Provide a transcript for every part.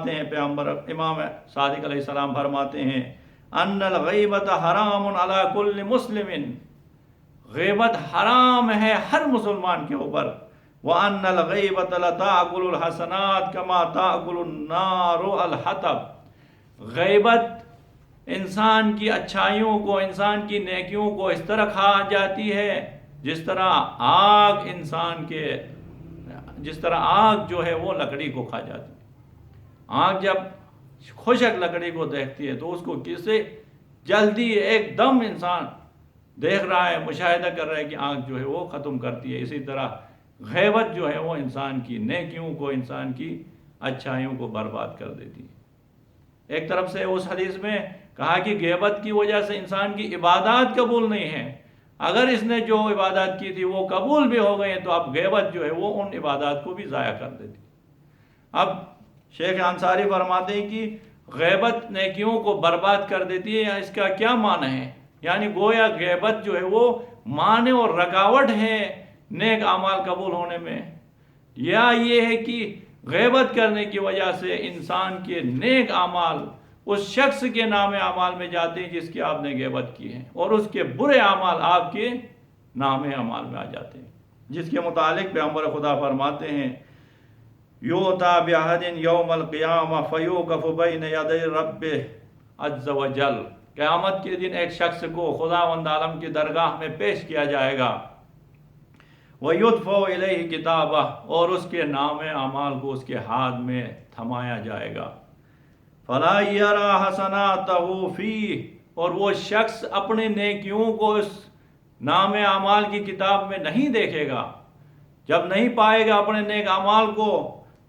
ہیں پیغمبر امام صادق علیہ السلام فرماتے ہیں ان الغیبت حرام علی کل مسلم، غیبت حرام ہے ہر مسلمان کے اوپر، وان الغیبت لتاکل الحسنات کما تاکل النار الحطب، غیبت انسان کی اچھائیوں کو، انسان کی نیکیوں کو اس طرح کھا جاتی ہے جس طرح آگ جو ہے وہ لکڑی کو کھا جاتی ہے۔ آگ جب خشک لکڑی کو دیکھتی ہے تو اس کو کسے جلدی ایک دم انسان دیکھ رہا ہے، مشاہدہ کر رہا ہے کہ آگ جو ہے وہ ختم کرتی ہے۔ اسی طرح غیبت جو ہے وہ انسان کی نیکیوں کو، انسان کی اچھائیوں کو برباد کر دیتی ہے۔ ایک طرف سے اس حدیث میں کہا کہ غیبت کی وجہ سے انسان کی عبادات قبول نہیں ہیں، اگر اس نے جو عبادات کی تھی وہ قبول بھی ہو گئی ہیں تو اب غیبت جو ہے وہ ان عبادات کو بھی ضائع کر دیتی۔ اب شیخ انصاری فرماتے ہیں کہ غیبت نیکیوں کو برباد کر دیتی ہے، یا اس کا کیا معنی ہے؟ یعنی گویا غیبت جو ہے وہ مانع اور رکاوٹ ہے نیک اعمال قبول ہونے میں، یا یہ ہے کہ غیبت کرنے کی وجہ سے انسان کے نیک اعمال اس شخص کے نام اعمال میں جاتے ہیں جس کی آپ نے غیبت کی ہے، اور اس کے برے اعمال آپ کے نام اعمال میں آ جاتے ہیں، جس کے متعلق پیغمبر خدا فرماتے ہیں یوتا بأحد یوم القیامہ فیوقف بین یدی ربہ عز وجل، قیامت کے دن ایک شخص کو خداوند عالم کی درگاہ میں پیش کیا جائے گا، وَيُدْفَعُ إِلَيْهِ كِتَابَهُ، اور اس کے نام اعمال کو اس کے ہاتھ میں تھمایا جائے گا، فَلَا يَرَى حَسَنَاتَهُ فِيهِ، اور وہ شخص اپنے نیکیوں کو اس نام اعمال کی کتاب میں نہیں دیکھے گا۔ جب نہیں پائے گا اپنے نیک اعمال کو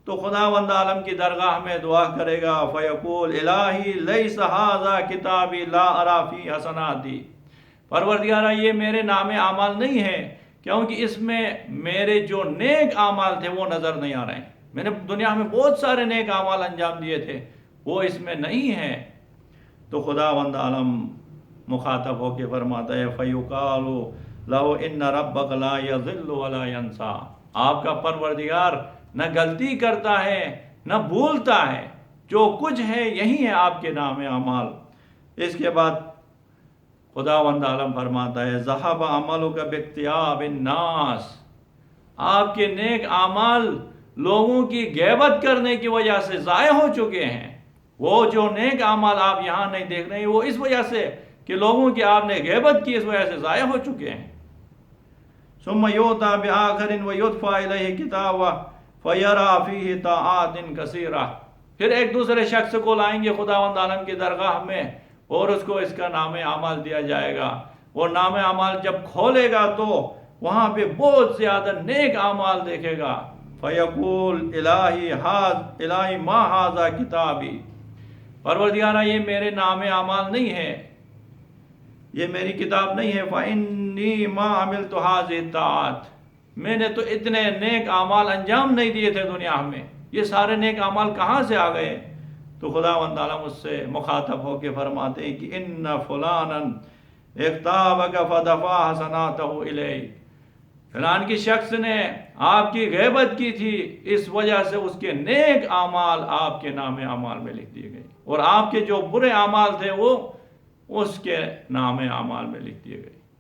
تو خداوند عالم کی درگاہ میں دعا کرے گا، فیقول الہی لیس ھذا کتابی لا اری فی حسناتی، پروردگارا یہ میرے نام اعمال نہیں ہے کیونکہ اس میں میرے جو نیک اعمال تھے وہ نظر نہیں آ رہے ہیں، میں نے دنیا میں بہت سارے نیک اعمال انجام دیے تھے وہ اس میں نہیں ہیں۔ تو خداوند عالم مخاطب ہو کے فرماتا ہے فیقال لو ان ربک لا یضل ولا ینسا، آپ کا پروردگار نہ غلطی کرتا ہے نہ بھولتا ہے، جو کچھ ہے یہی ہے آپ کے نام اعمال۔ اس کے بعد خداوند عالم فرماتا ہے ذہب عملک باغتیاب الناس، آپ کے نیک اعمال لوگوں کی غیبت کرنے کی وجہ سے ضائع ہو چکے ہیں، وہ جو نیک اعمال آپ یہاں نہیں دیکھ رہے ہیں وہ اس وجہ سے کہ لوگوں کی آپ نے غیبت کی، اس وجہ سے ضائع ہو چکے ہیں۔ ثم یؤتی بآخر ویدفع الیہ کتابہ فیری فیہ طاعات کثیرہ، پھر ایک دوسرے شخص کو لائیں گے خداوند عالم کی درگاہ میں اور اس کو اس کا نام اعمال دیا جائے گا، اور نام اعمال جب کھولے گا تو وہاں پہ بہت زیادہ نیک اعمال دیکھے گا، فیقول الہی ما ھذا کتابی، پروردگارا یہ میرے نام اعمال نہیں ہے، یہ میری کتاب نہیں ہے، فإنی ما عملت ھذہ الطاعات، میں نے تو اتنے نیک اعمال انجام نہیں دیے تھے دنیا میں، یہ سارے نیک اعمال کہاں سے آ گئے؟ تو خداوند عالم اس سے مخاطب ہو کے فرماتے ہیں کہ ان فلانا اغتابک فدفع حسناتہ الیک، فلان کی شخص نے آپ کی غیبت کی تھی، اس وجہ سے اس کے نیک اعمال آپ کے نام اعمال میں لکھ دیے گئے، اور آپ کے جو برے اعمال تھے وہ اس کے نام اعمال میں لکھ دیے گئے۔